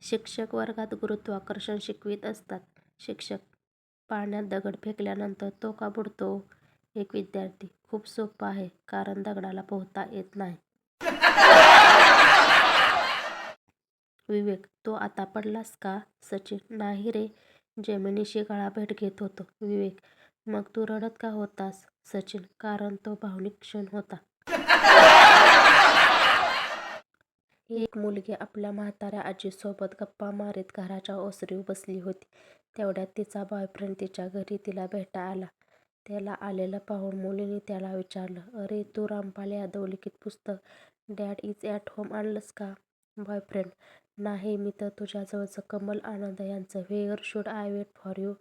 शिक्षक वर्गात गुरुत्वाकर्षण शिकवित असतात. शिक्षक: पाण्यात दगड फेकल्यानंतर तो का बुडतो? एक विद्यार्थी: खूप सोपं आहे, कारण दगडाला पोहता येत नाही. विवेक: तो आता पडलास का? सचिन: नाही रे, जमिनीशी गळाभेट घेत होतो. विवेक: मग तू रडत का होतास? सचिन: कारण तो भावनिक क्षण होता. एक मुलगी आपल्या म्हाताऱ्या आजीसोबत गप्पा मारीत घराच्या ओसरीवर बसली होती. तेवढ्यात तिचा बॉयफ्रेंड तिच्या घरी तिला भेटायला आला. त्याला आलेलं पाहून मुलीने त्याला विचारलं, अरे, तू रामपाल यादव लिखित पुस्तक डॅड इज ॲट होम आणलंस का? बॉयफ्रेंड: नाही, मी तर तुझ्याजवळचं कमल आनंद यांचं where should I wait for you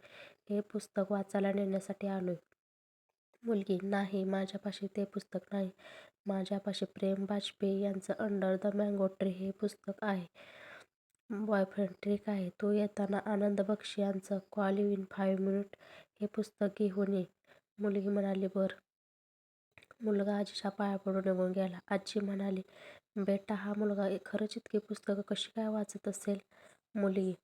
हे पुस्तक वाचायला नेण्यासाठी आलोय. मुलगी: नाही, माझ्यापाशी ते पुस्तक नाही. माझ्यापाशी प्रेम बाजपेयी यांचं अंडर द मँगो ट्री हे पुस्तक आहे. बॉयफ्रेंड: ठीक आहे, तू येताना आनंद बक्षी यांचं कॉल यू इन 5 मिनिट हे पुस्तक घेऊन ये. मुलगी म्हणाली, बरं. मुलगा आजीच्या पाया पडून निघून गेला. आजी म्हणाली, बेटा, हा मुलगा खरंच इतकी पुस्तकं कशी काय वाचत असेल? मुलगी: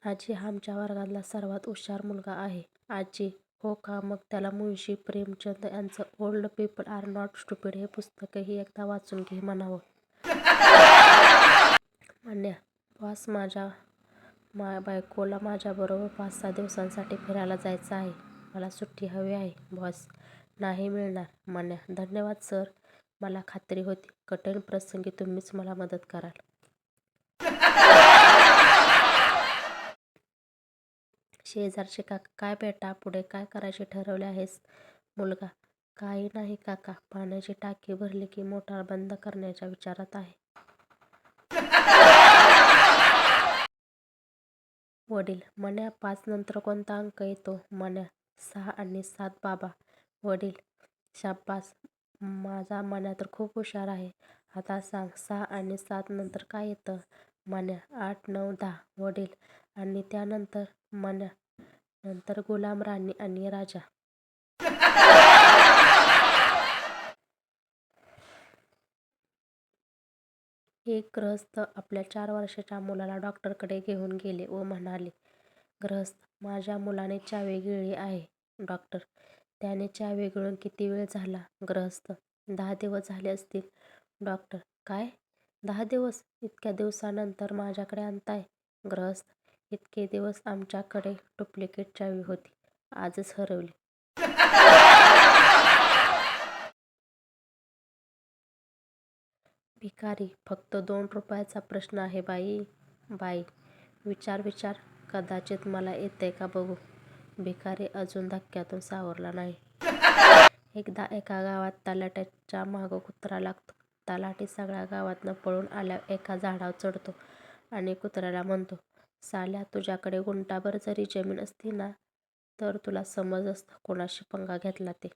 आजी, हा आमच्या वर्गातला सर्वात हुशार मुलगा आहे. आजी: हो का? मग त्याला मुळशी प्रेमचंद यांचं old people are not stupid हे पुस्तकही एकदा वाचून घे म्हणावं. मान्या: बॉस, माझ्या बायकोला माझ्याबरोबर 5-6 दिवसांसाठी फिरायला जायचं आहे. मला सुट्टी हवी आहे. बॉस: नाही मिळणार. मान्या: धन्यवाद सर, मला खात्री होती कठीण प्रसंगी तुम्हीच मला मदत कराल. शेजारचे काका: काय बेटा, पुढे काय करायचे ठरवले आहेस? मुलगा: काही नाही काका, पाण्याची टाकी भरली की मोटार बंद करण्याच्या विचारात आहे. वडील: मन्या, 5 नंतर कोणता अंक येतो? मन्या: 6 आणि 7 बाबा. वडील: शाब्बास, माझा मन्या तर खूप हुशार आहे. आता सांग, 6 आणि 7 नंतर काय येतं? मन्या: 8, 9, 10. वडील: आणि त्यानंतर? मन्या: नंतर गुलाम, राणी आणि राजा. एक गृहस्थ आपल्या 4 वर्षाच्या मुलाला डॉक्टरकडे घेऊन गेले व म्हणाले, गृहस्थ: माझ्या मुलाने चावी गिळली आहे. डॉक्टर: त्याने चावी गिळून किती वेळ झाला? गृहस्थ: 10 दिवस झाले असतील. डॉक्टर: काय, 10 दिवस? इतक्या दिवसानंतर माझ्याकडे आणताय? गृहस्थ: इतके दिवस आमच्याकडे डुप्लिकेट चावी होती, आजच हरवली. भिकारी: फक्त 2 रुपयाचा प्रश्न आहे बाई. बाई: विचार, कदाचित मला येतंय का बघू. भिकारी अजून धक्क्यातून सावरला नाही. एकदा एका गावात तलाठ्याच्या मागं कुत्रा लागतो. तलाठी सगळ्या गावातनं पळून आल्यावर एका झाडावर चढतो आणि कुत्र्याला म्हणतो, साल्या, तुझ्याकडे गुंठाभर जरी जमीन असती ना, तर तुला समजलं असतं कोणाशी पंगा घेतला ते.